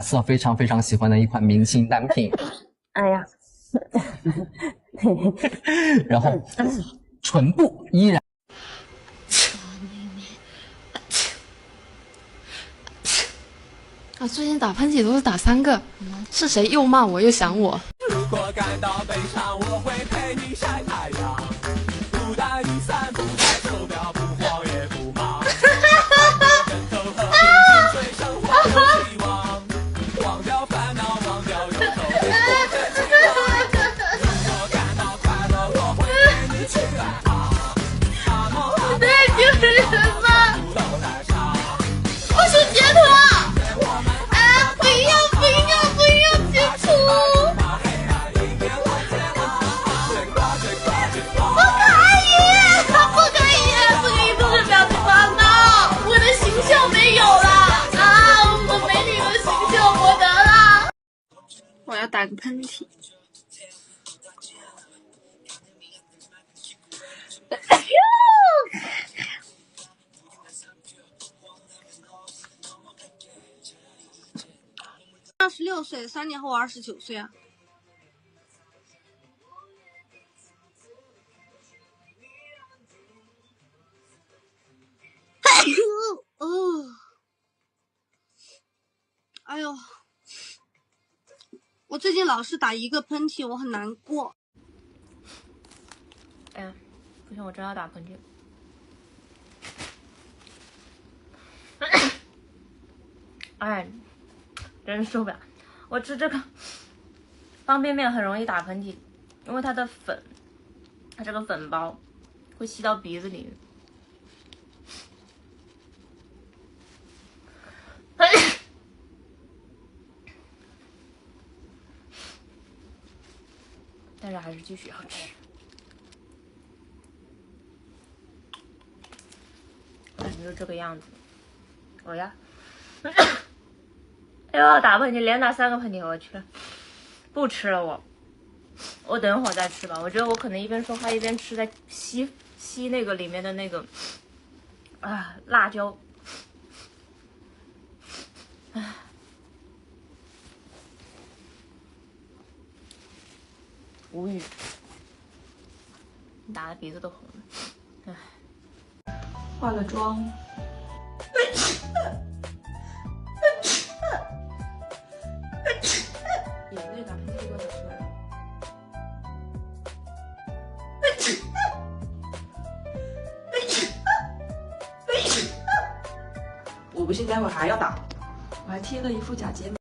色非常非常喜欢的一款明星单品。哎呀，然后唇部依然。啊，最近打喷嚏都是打3个，是谁又骂我又想我？如果感到悲伤，我会陪你晒太阳，不带雨伞，不带手表，不慌也不忙。枕头和平静水生活有希望，忘掉烦恼，忘掉忧愁。如果感到快乐，我会陪你去爱他。阿莫阿莫，丢人吗？我是截图。我要打个喷嚏。26岁，3年后29岁啊。哎呦，我最近老是打一个喷嚏，我很难过。哎呀，不行，我真要打喷嚏。哎，真受不了！我吃这个方便面很容易打喷嚏，因为它的粉，它这个粉包会吸到鼻子里。但是还是继续要吃。感觉就这个样子。我呀，哎呦，打喷嚏，连打3个喷嚏，我去了，不吃了我等一会儿再吃吧。我觉得我可能一边说话一边吃，在吸那个里面的那个辣椒。无语，打的鼻子都红了。化个妆，眼泪打喷嚏多少岁了？我不信待会儿还要打，我还贴了一副假睫毛。